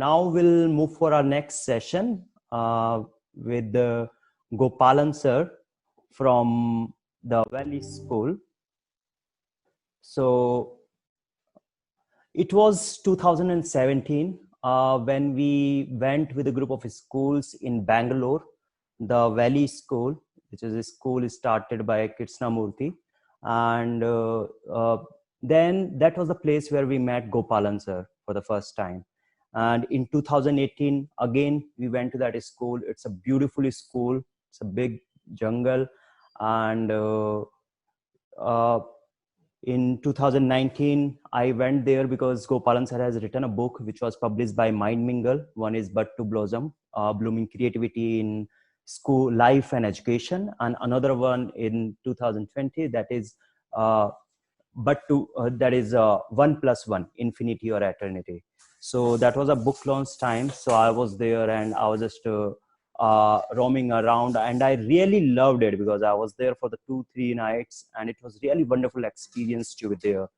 now we'll move for our next session with Gopalan sir from the Valley School. So it was 2017 when we went with a group of schools in Bangalore, the Valley School, which is a school started by Krishnamurti. And then that was the place where we met Gopalan sir for the first time. And in 2018, again, we went to that school. It's a beautiful school. It's a big jungle. And in 2019, I went there because Gopalan sir has written a book which was published by Mind Mingle. One is Bud to Blossom, Blooming Creativity in School, Life and Education. And another one in 2020, that is that is 1+1, Infinity or Eternity. So that was a book launch time. So I was there and I was just roaming around, and I really loved it because I was there for the 2-3 nights, and it was really wonderful experience to be there.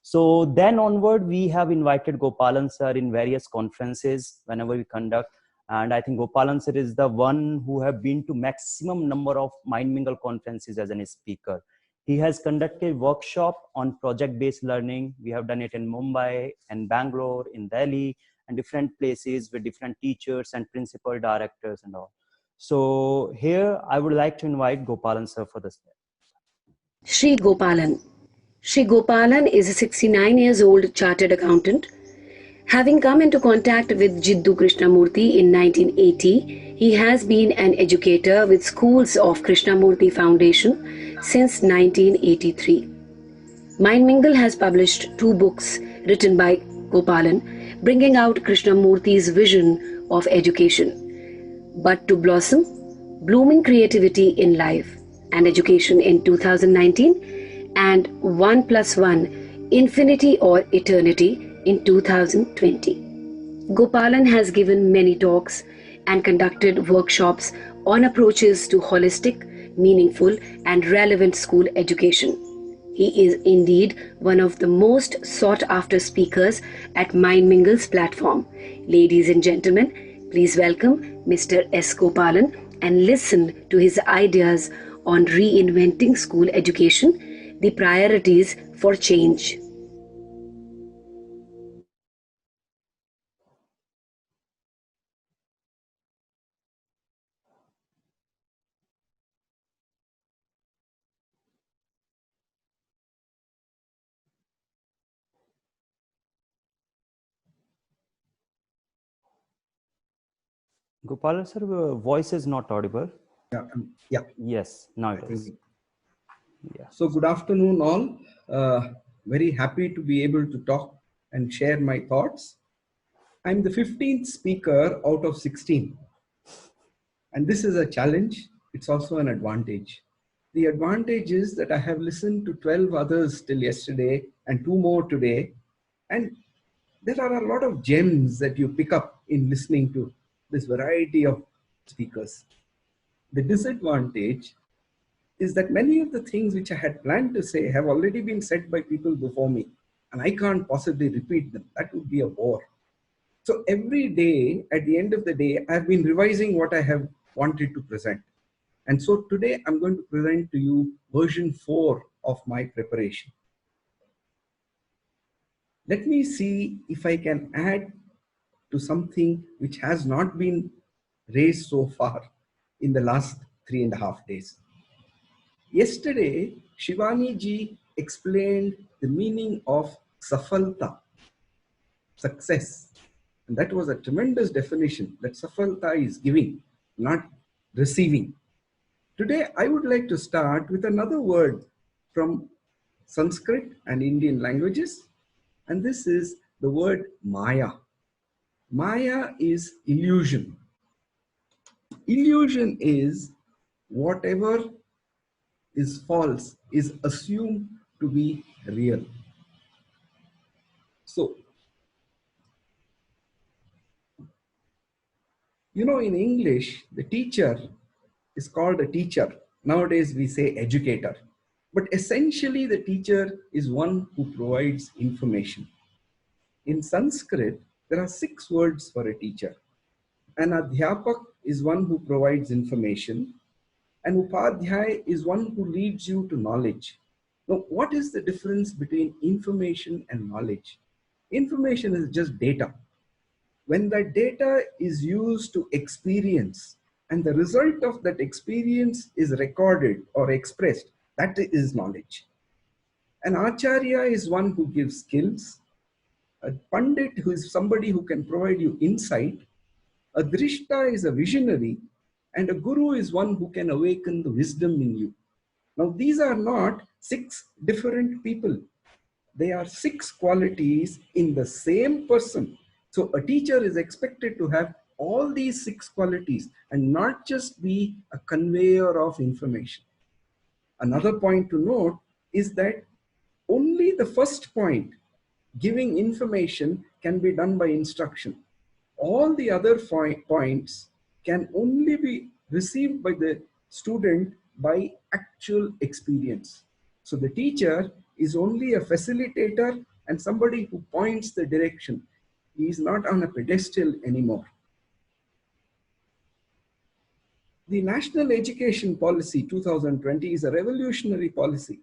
So then onward, we have invited Gopalan sir in various conferences whenever we conduct. And I think Gopalan sir is the one who have been to maximum number of Mind Mingle conferences as a speaker. He has conducted workshop on project-based learning. We have done it in Mumbai and Bangalore, in Delhi, and different places with different teachers and principal directors and all. So here I would like to invite Gopalan sir for this. Shri Gopalan. Shri Gopalan is a 69 years old chartered accountant. Having come into contact with Jiddu Krishnamurti in 1980, he has been an educator with schools of Krishnamurti Foundation since 1983. Mind Mingle has published 2 books written by Gopalan, bringing out Krishnamurti's vision of education. Bud to Blossom, Blooming Creativity in Life and Education in 2019, and 1+1, Infinity or Eternity in 2020. Gopalan has given many talks and conducted workshops on approaches to holistic, meaningful, and relevant school education. He is indeed one of the most sought-after speakers at Mind Mingle's platform. Ladies and gentlemen, please welcome Mr. S. Gopalan and listen to his ideas on reinventing school education, the priorities for change. Gopalan sir, voice is not audible. Yeah. Yes, now it is. Yeah. So good afternoon all. Very happy to be able to talk and share my thoughts. I'm the 15th speaker out of 16. And this is a challenge. It's also an advantage. The advantage is that I have listened to 12 others till yesterday and 2 more today. And there are a lot of gems that you pick up in listening to this variety of speakers. The disadvantage is that many of the things which I had planned to say have already been said by people before me, and I can't possibly repeat them. That would be a bore. So every day, at the end of the day, I've been revising what I have wanted to present. And so today I'm going to present to you version 4 of my preparation. Let me see if I can add to something which has not been raised so far in the last 3.5 days. Yesterday, Shivani ji explained the meaning of safalta, success. And that was a tremendous definition, that safalta is giving, not receiving. Today, I would like to start with another word from Sanskrit and Indian languages. And this is the word Maya. Maya is illusion. Illusion is whatever is false is assumed to be real. So, you know, in English, the teacher is called a teacher. Nowadays, we say educator. But essentially, the teacher is one who provides information. In Sanskrit, There are 6 words for a teacher. An adhyapak is one who provides information. An upadhyay is one who leads you to knowledge. Now, what is the difference between information and knowledge? Information is just data. When that data is used to experience and the result of that experience is recorded or expressed, that is knowledge. An acharya is one who gives skills. A pandit who is somebody who can provide you insight. A drishta is a visionary, and a guru is one who can awaken the wisdom in you. Now, these are not 6 different people. They are 6 qualities in the same person. So a teacher is expected to have all these 6 qualities and not just be a conveyor of information. Another point to note is that only the first point, giving information, can be done by instruction. All the other points can only be received by the student by actual experience. So the teacher is only a facilitator and somebody who points the direction. He is not on a pedestal anymore. The National Education Policy 2020 is a revolutionary policy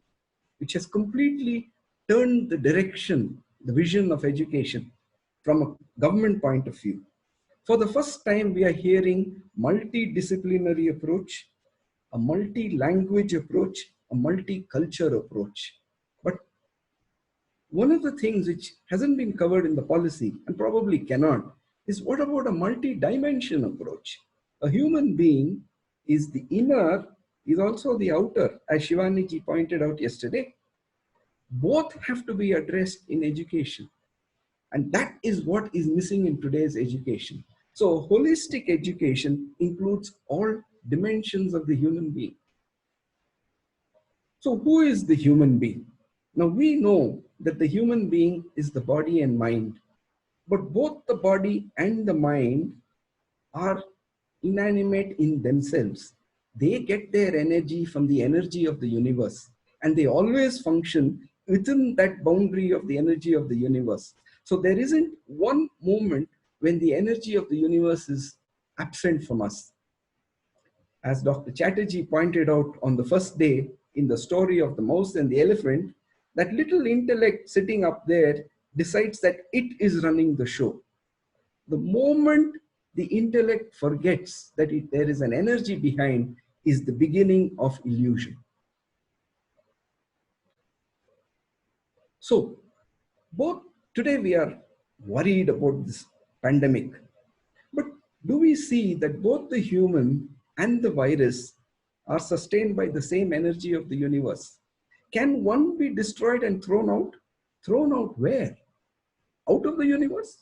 which has completely turned the direction, the vision of education from a government point of view. For the first time, we are hearing multidisciplinary approach, a multi-language approach, a multi-culture approach. But one of the things which hasn't been covered in the policy and probably cannot is, what about a multi-dimension approach? A human being is the inner, is also the outer, as Shivani ji pointed out yesterday. Both have to be addressed in education. And that is what is missing in today's education. So holistic education includes all dimensions of the human being. So who is the human being? Now we know that the human being is the body and mind, but both the body and the mind are inanimate in themselves. They get their energy from the energy of the universe, and they always function within that boundary of the energy of the universe. So there isn't one moment when the energy of the universe is absent from us. As Dr. Chatterjee pointed out on the first day in the story of the mouse and the elephant, that little intellect sitting up there decides that it is running the show. The moment the intellect forgets that there is an energy behind is the beginning of illusion. So, both today we are worried about this pandemic, but do we see that both the human and the virus are sustained by the same energy of the universe? Can one be destroyed and thrown out? Thrown out where? Out of the universe?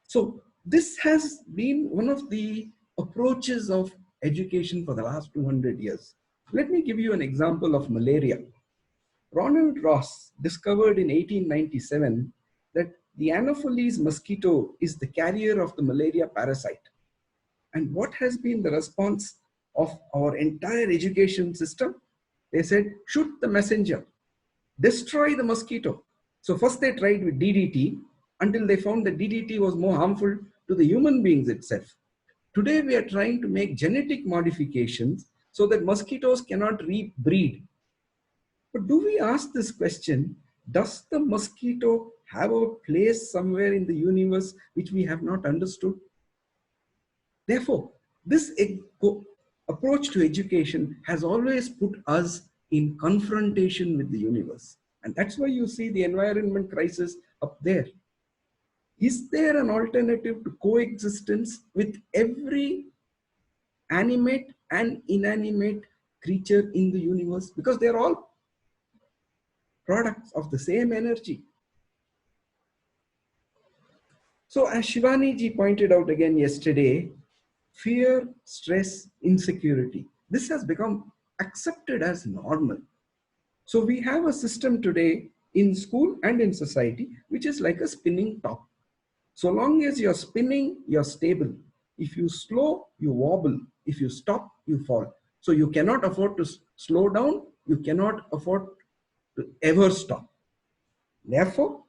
So this has been one of the approaches of education for the last 200 years. Let me give you an example of malaria. Ronald Ross discovered in 1897 that the Anopheles mosquito is the carrier of the malaria parasite. And what has been the response of our entire education system? They said, shoot the messenger, destroy the mosquito. So first they tried with DDT until they found that DDT was more harmful to the human beings itself. Today we are trying to make genetic modifications so that mosquitoes cannot rebreed. But do we ask this question, does the mosquito have a place somewhere in the universe which we have not understood? Therefore, this approach to education has always put us in confrontation with the universe. And that's why you see the environment crisis up there. Is there an alternative to coexistence with every animate and inanimate creature in the universe? Because they're all products of the same energy. So as Shivani ji pointed out again yesterday, fear, stress, insecurity, this has become accepted as normal. So we have a system today in school and in society, which is like a spinning top. So long as you're spinning, you're stable. If you slow, you wobble. If you stop, you fall. So you cannot afford to slow down. You cannot afford to ever stop. Therefore,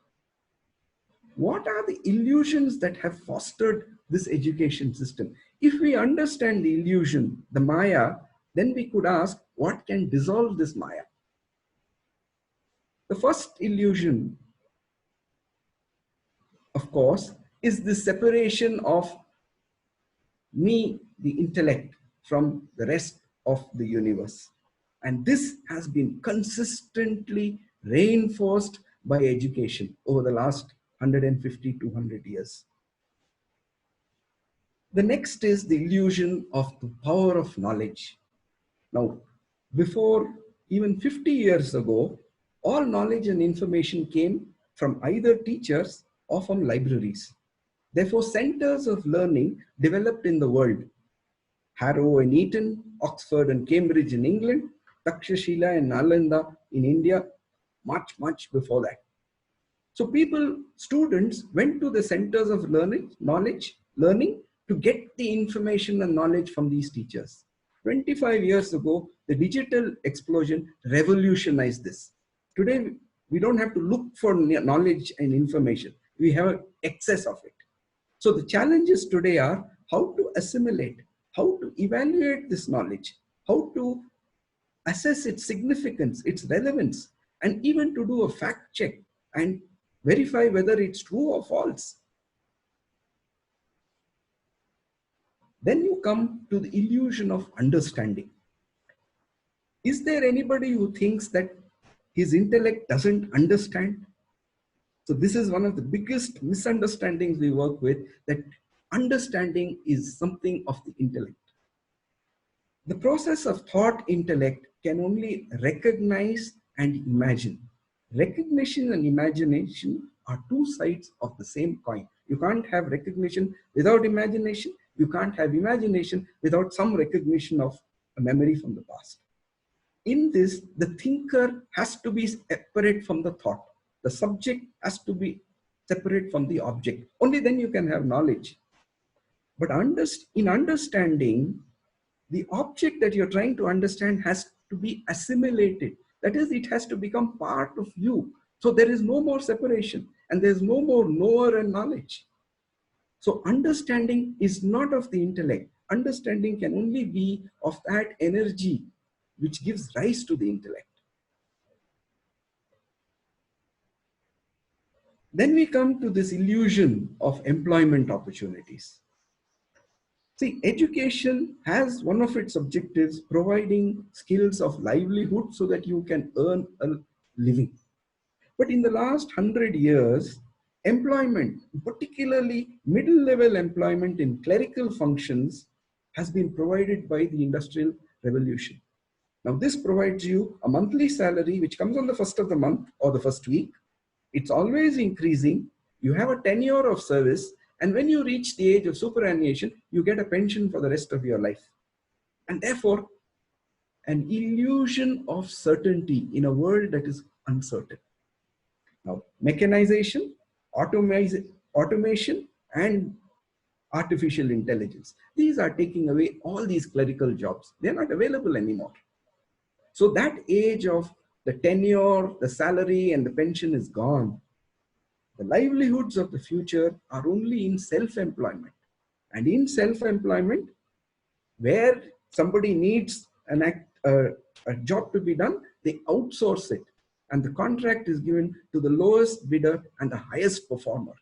What are the illusions that have fostered this education system? If we understand the illusion, the Maya, then we could ask, what can dissolve this Maya? The first illusion, of course, is the separation of me, the intellect, from the rest of the universe. And this has been consistently reinforced by education over the last 150, 200 years. The next is the illusion of the power of knowledge. Now, before even 50 years ago, all knowledge and information came from either teachers or from libraries. Therefore, centers of learning developed in the world. Harrow in Eton, Oxford and Cambridge in England, Takshashila and Nalanda in India, much, much before that. So students went to the centers of learning to get the information and knowledge from these teachers. 25 years ago, the digital explosion revolutionized this. Today, we don't have to look for knowledge and information. We have excess of it. So the challenges today are how to assimilate, how to evaluate this knowledge, how to assess its significance, its relevance, and even to do a fact check and verify whether it's true or false. Then you come to the illusion of understanding. Is there anybody who thinks that his intellect doesn't understand? So this is one of the biggest misunderstandings we work with, that understanding is something of the intellect. The process of thought intellect can only recognize and imagine. Recognition and imagination are two sides of the same coin. You can't have recognition without imagination. You can't have imagination without some recognition of a memory from the past. In this, the thinker has to be separate from the thought. The subject has to be separate from the object. Only then you can have knowledge. But in understanding, the object that you're trying to understand has to be assimilated. That is, it has to become part of you. So there is no more separation and there's no more knower and knowledge. So understanding is not of the intellect. Understanding can only be of that energy which gives rise to the intellect. Then we come to this illusion of employment opportunities. See, education has one of its objectives providing skills of livelihood so that you can earn a living. But in the last 100 years, employment, particularly middle-level employment in clerical functions, has been provided by the Industrial Revolution. Now, this provides you a monthly salary which comes on the first of the month or the first week. It's always increasing. You have a tenure of service. And when you reach the age of superannuation, you get a pension for the rest of your life. And therefore, an illusion of certainty in a world that is uncertain. Now, mechanization, automation, and artificial intelligence. These are taking away all these clerical jobs. They're not available anymore. So that age of the tenure, the salary, and the pension is gone. The livelihoods of the future are only in self-employment. And in self-employment, where somebody needs a job to be done, they outsource it. And the contract is given to the lowest bidder and the highest performer.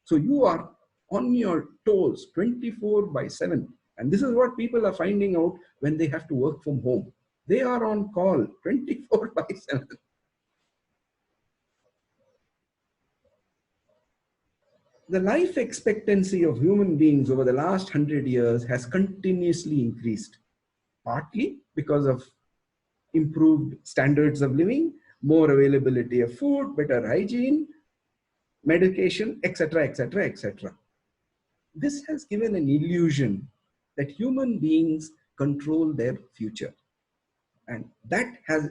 So you are on your toes 24/7. And this is what people are finding out when they have to work from home. They are on call 24/7. The life expectancy of human beings over the last 100 years has continuously increased, partly because of improved standards of living, more availability of food, better hygiene, medication, etc., etc., etc. This has given an illusion that human beings control their future. And that has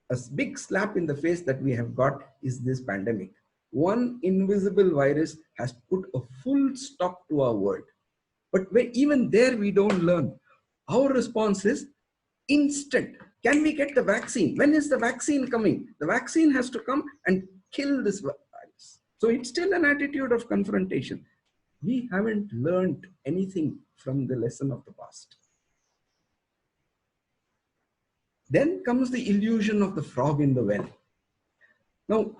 a big slap in the face that we have got is this pandemic. One invisible virus has put a full stop to our world. But even there, we don't learn. Our response is instant. Can we get the vaccine? When is the vaccine coming? The vaccine has to come and kill this virus. So it's still an attitude of confrontation. We haven't learned anything from the lesson of the past. Then comes the illusion of the frog in the well. Now,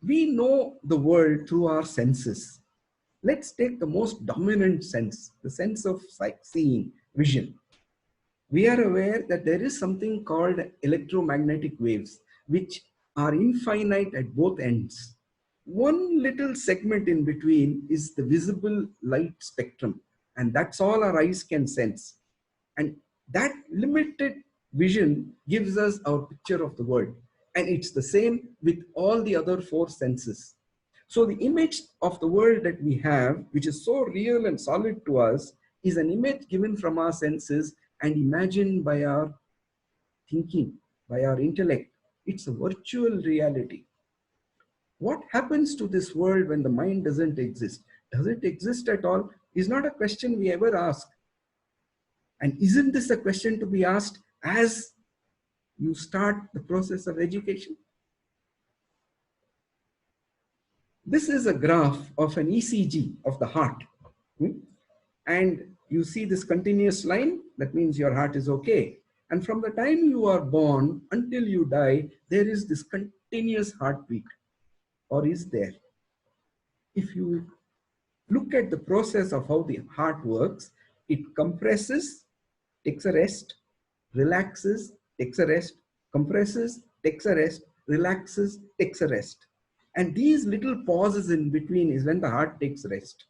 we know the world through our senses. Let's take the most dominant sense, the sense of seeing, vision. We are aware that there is something called electromagnetic waves, which are infinite at both ends. One little segment in between is the visible light spectrum, and that's all our eyes can sense. And that limited vision gives us our picture of the world. And it's the same with all the other four senses. So the image of the world that we have, which is so real and solid to us, is an image given from our senses and imagined by our thinking, by our intellect. It's a virtual reality. What happens to this world when the mind doesn't exist? Does it exist at all? Is not a question we ever ask. And isn't this a question to be asked as you start the process of education? This is a graph of an ECG of the heart. And you see this continuous line, that means your heart is okay. And from the time you are born until you die, there is this continuous heartbeat, or is there? If you look at the process of how the heart works, it compresses, takes a rest, relaxes, takes a rest, compresses, takes a rest, relaxes, takes a rest. And these little pauses in between is when the heart takes rest.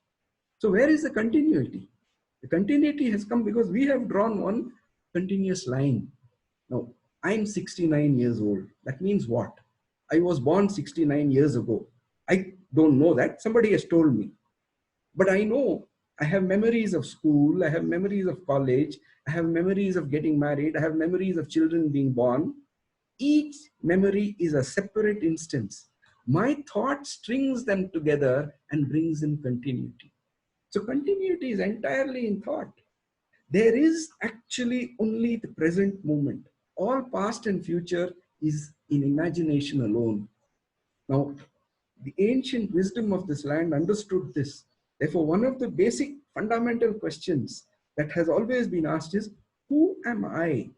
So where is the continuity? The continuity has come because we have drawn one continuous line. Now, I'm 69 years old. That means what? I was born 69 years ago. I don't know that. Somebody has told me. But I know I have memories of school. I have memories of college. I have memories of getting married. I have memories of children being born. Each memory is a separate instance. My thought strings them together and brings in continuity. So continuity is entirely in thought. There is actually only the present moment. All past and future is in imagination alone. Now, the ancient wisdom of this land understood this. Therefore, one of the basic fundamental questions that has always been asked is, who am I?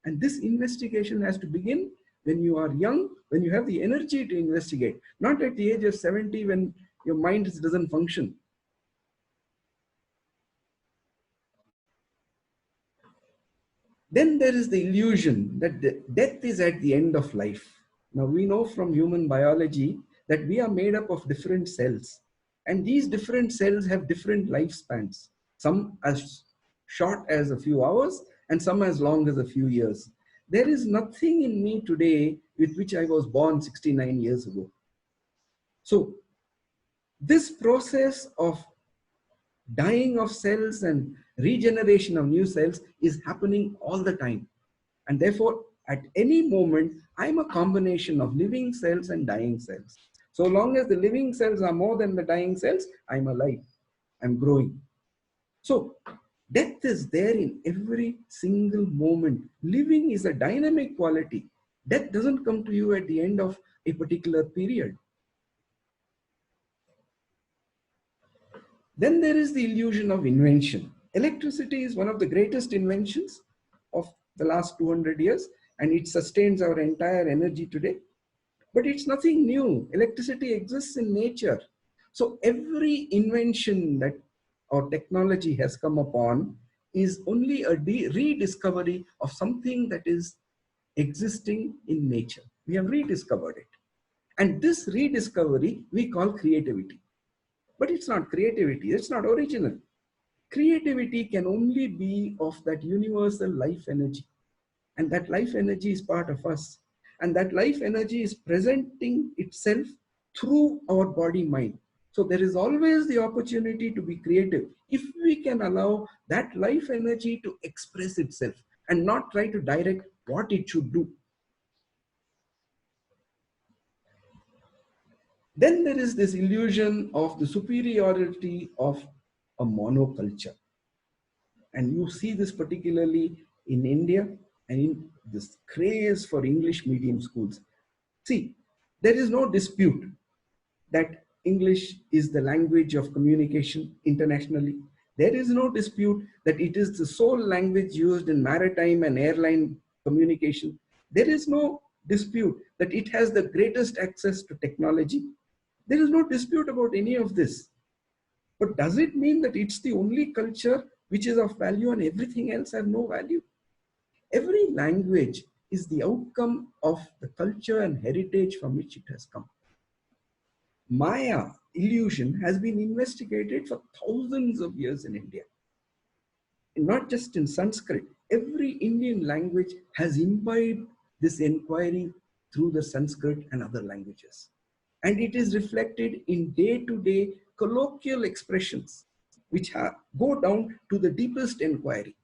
And this investigation has to begin when you are young, when you have the energy to investigate, not at the age of 70 when your mind doesn't function. Then there is the illusion that death is at the end of life. Now we know from human biology that we are made up of different cells. And these different cells have different lifespans. Some as short as a few hours and some as long as a few years. There is nothing in me today with which I was born 69 years ago. So this process of dying of cells and regeneration of new cells is happening all the time. And therefore, at any moment, I'm a combination of living cells and dying cells. So long as the living cells are more than the dying cells, I'm alive, I'm growing. So death is there in every single moment. Living is a dynamic quality. Death doesn't come to you at the end of a particular period. Then there is the illusion of invention. Electricity is one of the greatest inventions of the last 200 years, and it sustains our entire energy today. But it's nothing new. Electricity exists in nature. So every invention that our technology has come upon is only a rediscovery of something that is existing in nature. We have rediscovered it. And this rediscovery we call creativity. But it's not creativity, it's not original. Creativity can only be of that universal life energy. And that life energy is part of us. And that life energy is presenting itself through our body mind. So there is always the opportunity to be creative if we can allow that life energy to express itself and not try to direct what it should do. Then there is this illusion of the superiority of a monoculture. And you see this particularly in India and in this craze for English medium schools. See, there is no dispute that English is the language of communication internationally. There is no dispute that it is the sole language used in maritime and airline communication. There is no dispute that it has the greatest access to technology. There is no dispute about any of this. But does it mean that it's the only culture which is of value and everything else has no value? Every language is the outcome of the culture and heritage from which it has come. Maya illusion has been investigated for thousands of years in India. Not just in Sanskrit, every Indian language has imbibed this inquiry through the Sanskrit and other languages. And it is reflected in day-to-day colloquial expressions, which go down to the deepest inquiry.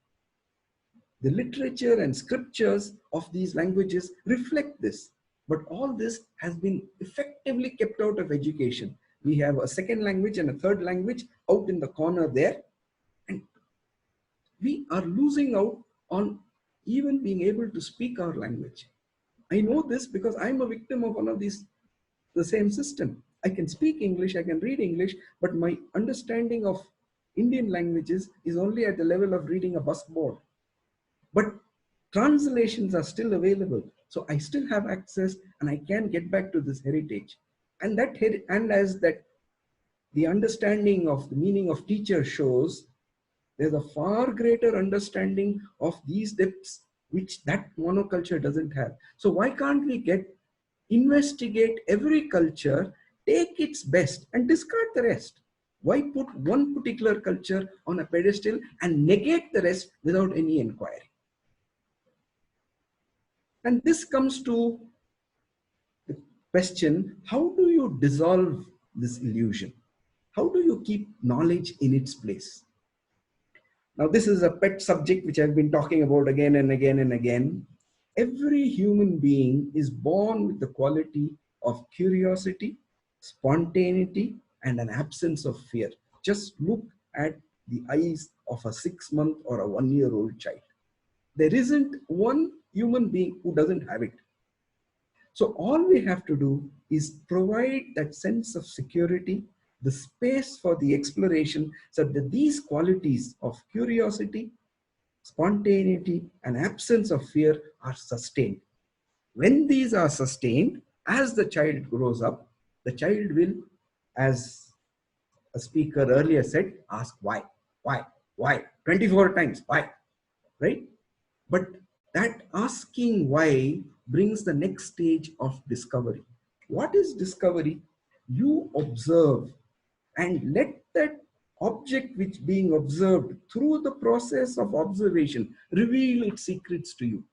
The literature and scriptures of these languages reflect this. But all this has been effectively kept out of education. We have a second language and a third language out in the corner there. And we are losing out on even being able to speak our language. I know this because I'm a victim of one of these, the same system. I can speak English, I can read English, but my understanding of Indian languages is only at the level of reading a bus board. But translations are still available. So I still have access and I can get back to this heritage. And as the understanding of the meaning of teacher shows, there's a far greater understanding of these depths which that monoculture doesn't have. So why can't we investigate every culture, take its best and discard the rest? Why put one particular culture on a pedestal and negate the rest without any inquiry? And this comes to the question, how do you dissolve this illusion? How do you keep knowledge in its place? Now, this is a pet subject which I've been talking about again and again and again. Every human being is born with the quality of curiosity, spontaneity, and an absence of fear. Just look at the eyes of a 6-month or a 1-year-old child. There isn't one human being who doesn't have it. So all we have to do is provide that sense of security, the space for the exploration, so that these qualities of curiosity, spontaneity, and absence of fear are sustained. When these are sustained, as the child grows up, the child will, as a speaker earlier said, ask why, 24 times, why, right? But that asking why brings the next stage of discovery. What is discovery? You observe and let that object which being observed through the process of observation reveal its secrets to you.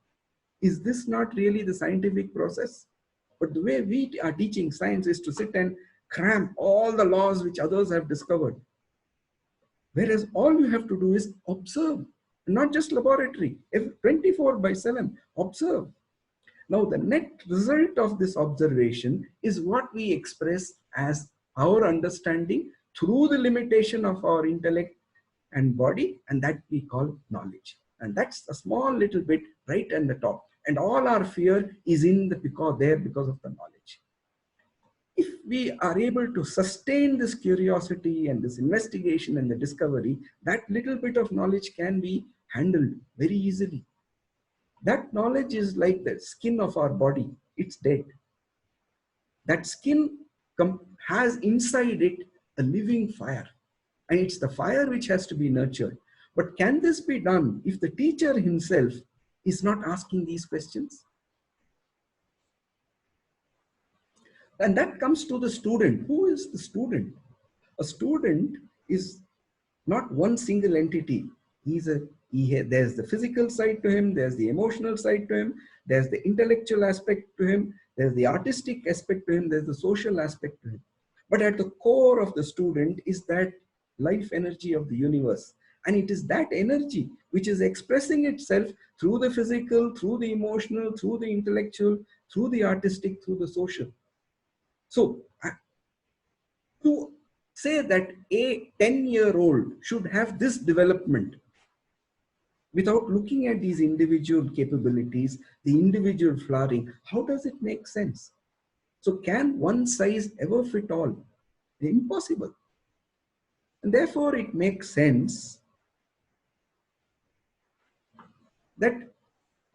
Is this not really the scientific process? But the way we are teaching science is to sit and cram all the laws which others have discovered. Whereas all you have to do is observe, not just laboratory, 24/7, observe. Now the net result of this observation is what we express as our understanding through the limitation of our intellect and body, and that we call knowledge. And that's a small little bit right at the top. And all our fear is in the because of the knowledge. If we are able to sustain this curiosity and this investigation and the discovery, that little bit of knowledge can be handled very easily. That knowledge is like the skin of our body. It's dead. That skin has inside it a living fire. And it's the fire which has to be nurtured. But can this be done if the teacher himself is not asking these questions? And that comes to the student. Who is the student? A student is not one single entity. There's the physical side to him, there's the emotional side to him, there's the intellectual aspect to him, there's the artistic aspect to him, there's the social aspect to him. But at the core of the student is that life energy of the universe. And it is that energy which is expressing itself through the physical, through the emotional, through the intellectual, through the artistic, through the social. So to say that a 10-year-old should have this development without looking at these individual capabilities, the individual flowering, how does it make sense? So can one size ever fit all? impossible. And therefore, it makes sense that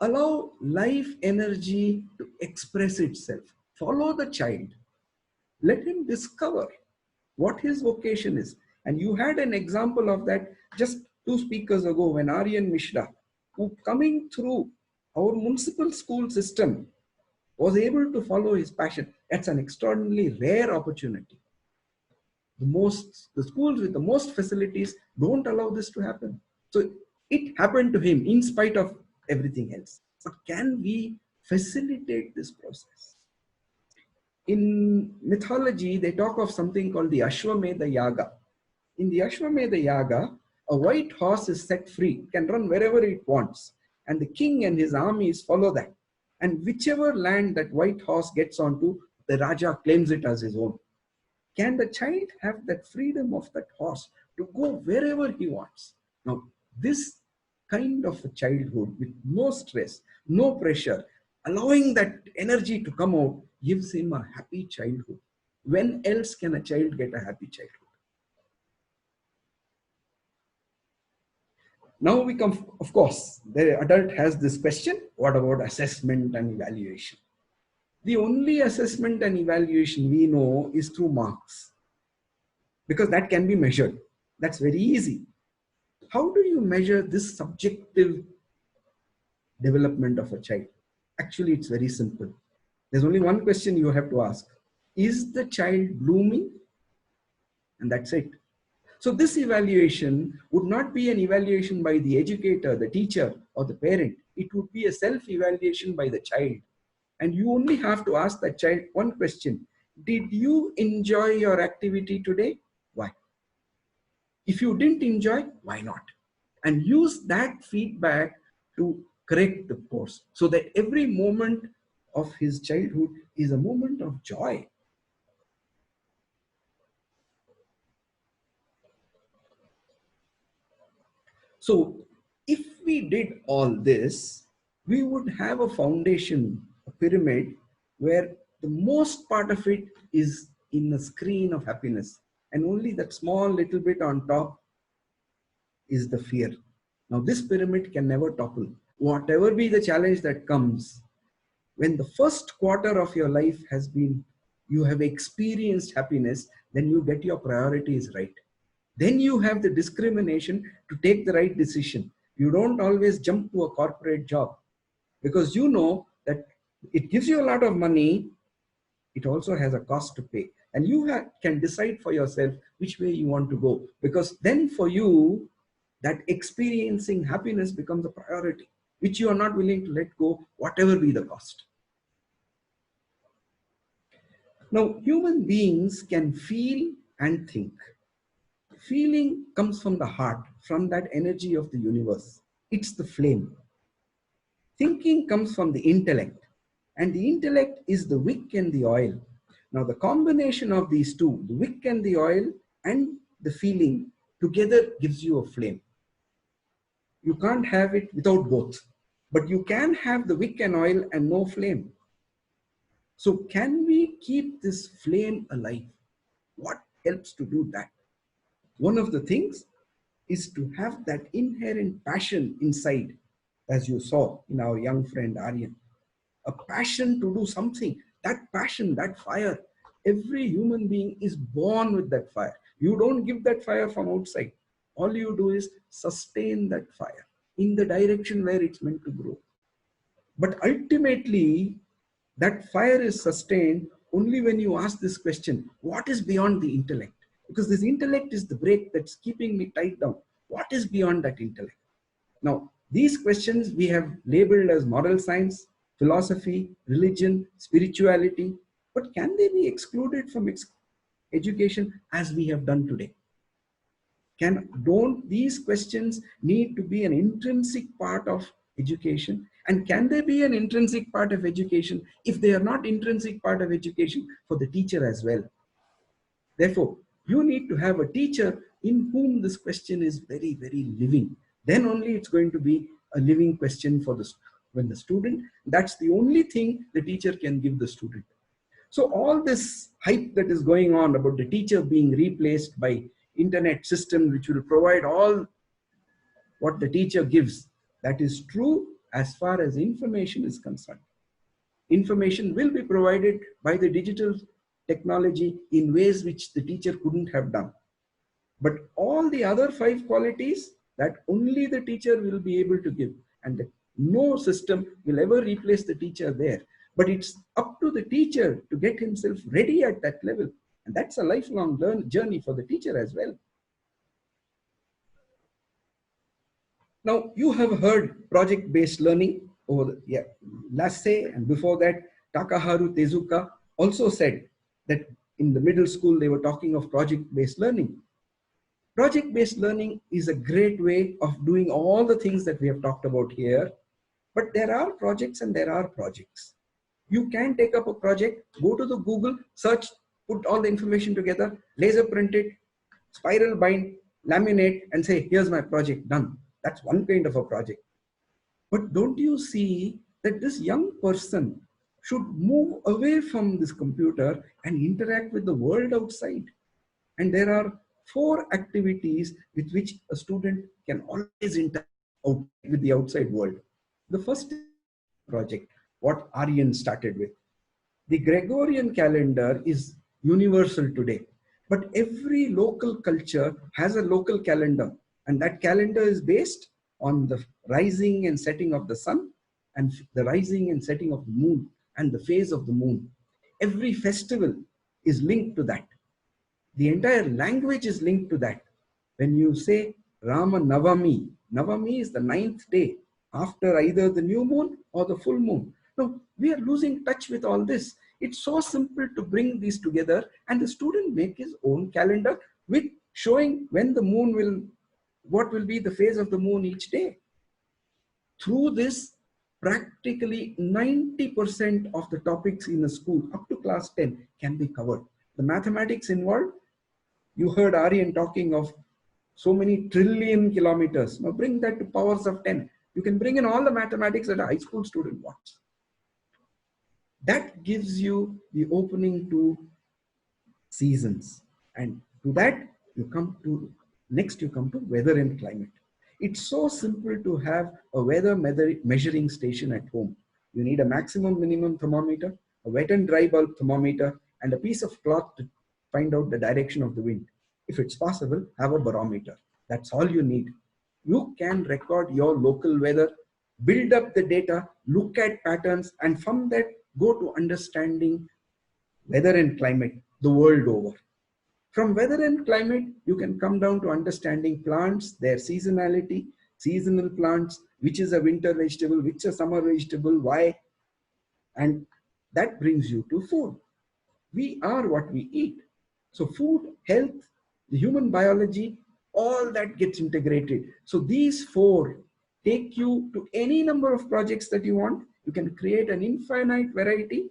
allow life energy to express itself. Follow the child. Let him discover what his vocation is. And you had an example of that just 2 speakers ago when Aryan Mishra, who coming through our municipal school system, was able to follow his passion. That's an extraordinarily rare opportunity. The schools with the most facilities don't allow this to happen. So it happened to him in spite of everything else. But can we facilitate this process? In mythology, they talk of something called the Ashwamedha Yaga. In the Ashwamedha Yaga, a white horse is set free, it can run wherever it wants, and the king and his armies follow that. And whichever land that white horse gets onto, the Raja claims it as his own. Can the child have that freedom of that horse to go wherever he wants? Now, this kind of a childhood with no stress, no pressure, allowing that energy to come out gives him a happy childhood. When else can a child get a happy childhood? Now we come, of course, the adult has this question, what about assessment and evaluation? The only assessment and evaluation we know is through marks, because that can be measured. That's very easy. How do you measure this subjective development of a child? Actually, it's very simple. There's only one question you have to ask. Is the child blooming? And that's it. So this evaluation would not be an evaluation by the educator, the teacher, or the parent. It would be a self-evaluation by the child. And you only have to ask that child one question. Did you enjoy your activity today? Why? If you didn't enjoy, why not? And use that feedback to correct the course so that every moment of his childhood is a moment of joy. So if we did all this, we would have a foundation, a pyramid, where the most part of it is in a screen of happiness, and only that small little bit on top is the fear. Now this pyramid can never topple. Whatever be the challenge that comes, when the first quarter of your life has been, you have experienced happiness, then you get your priorities right. Then you have the discrimination to take the right decision. You don't always jump to a corporate job because you know that it gives you a lot of money. It also has a cost to pay. And you can decide for yourself which way you want to go. Because then for you, that experiencing happiness becomes a priority, which you are not willing to let go, whatever be the cost. Now, human beings can feel and think. Feeling comes from the heart, from that energy of the universe. It's the flame. Thinking comes from the intellect, and the intellect is the wick and the oil. Now, the combination of these two, the wick and the oil and the feeling, together gives you a flame. You can't have it without both, but you can have the wick and oil and no flame. So can we keep this flame alive? What helps to do that? One of the things is to have that inherent passion inside, as you saw in our young friend Aryan. A passion to do something. That passion, that fire, every human being is born with that fire. You don't give that fire from outside. All you do is sustain that fire in the direction where it's meant to grow. But ultimately, that fire is sustained only when you ask this question, what is beyond the intellect? Because this intellect is the brake that's keeping me tied down. What is beyond that intellect? Now, these questions we have labeled as moral science, philosophy, religion, spirituality, but can they be excluded from education as we have done today? Don't these questions need to be an intrinsic part of education? And can they be an intrinsic part of education if they are not intrinsic part of education for the teacher as well? Therefore, you need to have a teacher in whom this question is very, very living. Then only it's going to be a living question for when the student, that's the only thing the teacher can give the student. So all this hype that is going on about the teacher being replaced by internet system, which will provide all what the teacher gives, that is true as far as information is concerned. Information will be provided by the digital technology in ways which the teacher couldn't have done. But all the other 5 qualities that only the teacher will be able to give, and no system will ever replace the teacher there. But it's up to the teacher to get himself ready at that level. And that's a lifelong journey for the teacher as well. Now, you have heard project-based learning over the Lasse, and before that, Takaharu Tezuka also said that in the middle school, they were talking of project-based learning. Project-based learning is a great way of doing all the things that we have talked about here, but there are projects and there are projects. You can take up a project, go to the Google, search, put all the information together, laser print it, spiral bind, laminate, and say, here's my project done. That's one kind of a project. But don't you see that this young person should move away from this computer and interact with the world outside? And there are 4 activities with which a student can always interact with the outside world. The first is project, what Aryan started with. The Gregorian calendar is universal today, but every local culture has a local calendar, and that calendar is based on the rising and setting of the sun and the rising and setting of the moon and the phase of the moon. Every festival is linked to that. The entire language is linked to that. When you say Rama Navami, Navami is the 9th day after either the new moon or the full moon. No, we are losing touch with all this. It's so simple to bring these together, and the student make his own calendar with showing when the moon will, what will be the phase of the moon each day. Through this, practically 90% of the topics in a school up to class 10 can be covered. The mathematics involved, you heard Aryan talking of so many trillion kilometers. Now bring that to powers of 10. You can bring in all the mathematics that a high school student wants. That gives you the opening to seasons. And to that, you come to, next you come to weather and climate. It's so simple to have a weather measuring station at home. You need a maximum minimum thermometer, a wet and dry bulb thermometer, and a piece of cloth to find out the direction of the wind. If it's possible, have a barometer. That's all you need. You can record your local weather, build up the data, look at patterns, and from that, go to understanding weather and climate the world over. From weather and climate, you can come down to understanding plants, their seasonality, seasonal plants, which is a winter vegetable, which is a summer vegetable, why, and that brings you to food. We are what we eat. So food, health, the human biology, all that gets integrated. So these 4 take you to any number of projects that you want. You can create an infinite variety,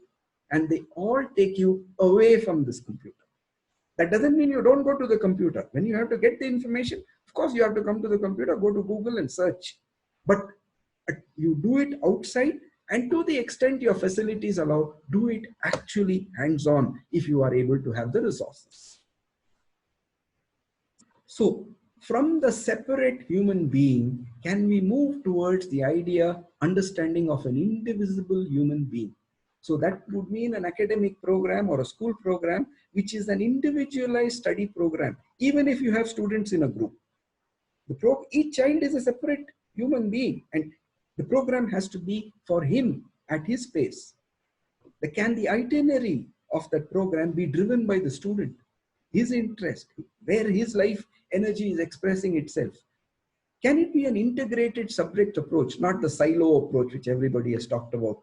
and they all take you away from this computer. That doesn't mean you don't go to the computer. When you have to get the information, of course you have to come to the computer, go to Google and search. But you do it outside, and to the extent your facilities allow, do it actually hands-on if you are able to have the resources. So from the separate human being, can we move towards the idea, understanding of an indivisible human being? So that would mean an academic program or a school program, which is an individualized study program, even if you have students in a group. Each child is a separate human being, and the program has to be for him at his pace. Can the itinerary of that program be driven by the student, his interest, where his life energy is expressing itself? Can it be an integrated subject approach, not the silo approach which everybody has talked about?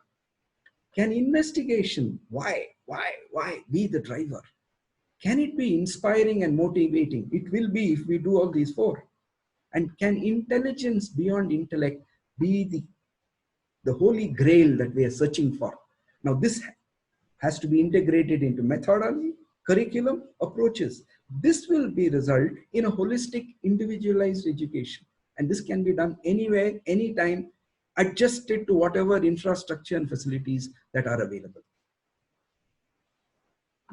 Can investigation, why be the driver? Can it be inspiring and motivating? It will be if we do all these 4. And can intelligence beyond intellect be the holy grail that we are searching for? Now this has to be integrated into methodology, curriculum, approaches. This will be result in a holistic, individualized education. And this can be done anywhere, anytime, adjusted to whatever infrastructure and facilities that are available.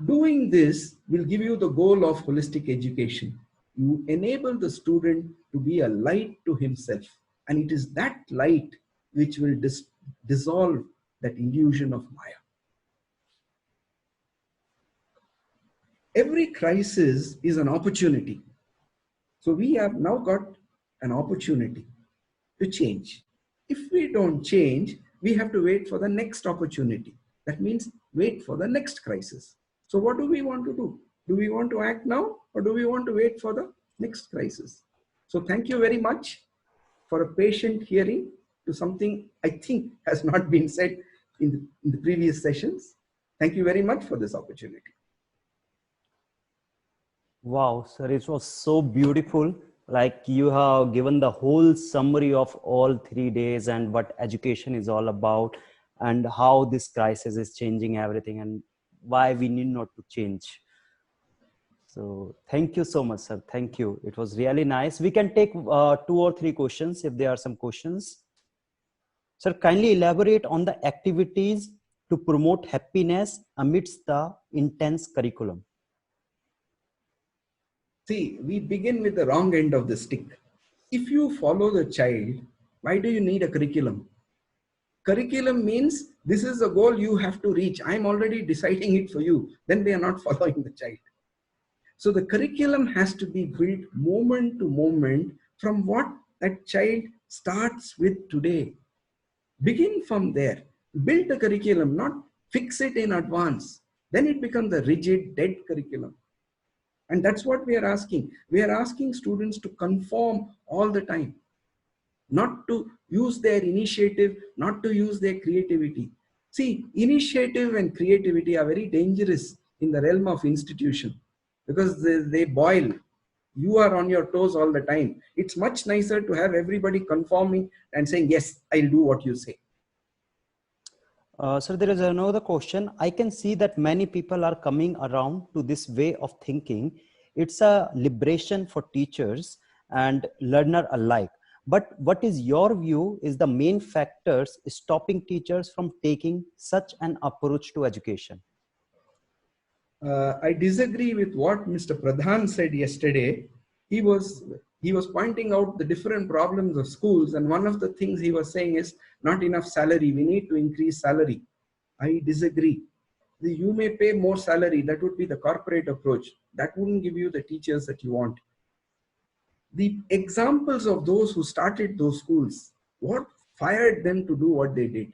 Doing this will give you the goal of holistic education. You enable the student to be a light to himself, and it is that light which will dissolve that illusion of Maya. Every crisis is an opportunity. So we have now got an opportunity to change. If we don't change, we have to wait for the next opportunity. That means wait for the next crisis. So what do we want to do? Do we want to act now, or do we want to wait for the next crisis? So thank you very much for a patient hearing to something I think has not been said in the previous sessions. Thank you very much for this opportunity. Wow, sir, it was so beautiful. Like you have given the whole summary of all 3 days and what education is all about and how this crisis is changing everything and why we need not to change. So thank you so much, sir. Thank you. It was really nice. We can take 2 or 3 questions if there are some questions. Sir, kindly elaborate on the activities to promote happiness amidst the intense curriculum. See, we begin with the wrong end of the stick. If you follow the child, why do you need a curriculum? Curriculum means this is a goal you have to reach. I'm already deciding it for you. Then they are not following the child. So the curriculum has to be built moment to moment from what that child starts with today. Begin from there. Build the curriculum, not fix it in advance. Then it becomes a rigid, dead curriculum. And that's what we are asking. We are asking students to conform all the time, not to use their initiative, not to use their creativity. See, initiative and creativity are very dangerous in the realm of institution because they boil. You are on your toes all the time. It's much nicer to have everybody conforming and saying, yes, I'll do what you say. Sir, there is another question. I can see that many people are coming around to this way of thinking. It's a liberation for teachers and learner alike. But what is your view is the main factors stopping teachers from taking such an approach to education? I disagree with what Mr. Pradhan said yesterday. He was pointing out the different problems of schools, and one of the things he was saying is not enough salary. We need to increase salary. I disagree. You may pay more salary. That would be the corporate approach. That wouldn't give you the teachers that you want. The examples of those who started those schools, what fired them to do what they did?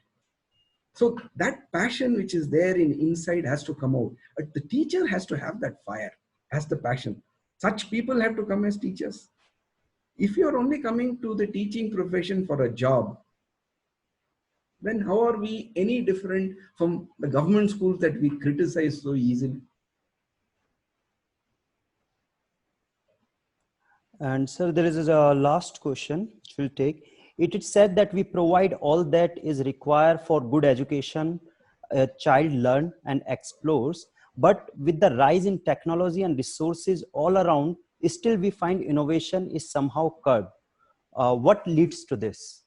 So that passion which is there inside has to come out. The teacher has to have that fire, has the passion. Such people have to come as teachers. If you're only coming to the teaching profession for a job, then how are we any different from the government schools that we criticize so easily? And sir, there is a last question which we'll take. It is said that we provide all that is required for good education. A child learn and explores, but with the rise in technology and resources all around, still we find innovation is somehow curbed. What leads to this?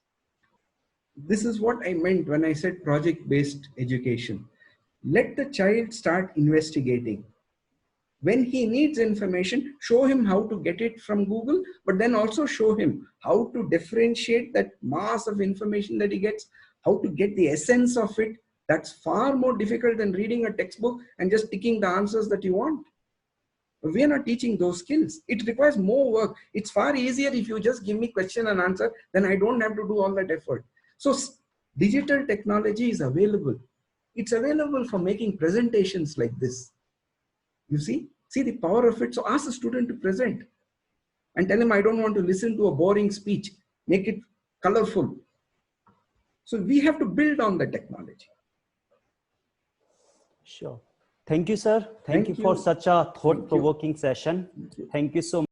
This is what I meant when I said project-based education. Let the child start investigating. When he needs information, show him how to get it from Google, but then also show him how to differentiate that mass of information that he gets, how to get the essence of it. That's far more difficult than reading a textbook and just ticking the answers that you want. We are not teaching those skills. It requires more work. It's far easier if you just give me question and answer, then I don't have to do all that effort. So digital technology is available. It's available for making presentations like this. You see the power of it. So ask the student to present and tell him, I don't want to listen to a boring speech. Make it colorful. So we have to build on the technology. Sure. Thank you, sir. Thank you for such a thought-provoking session. Thank you so much.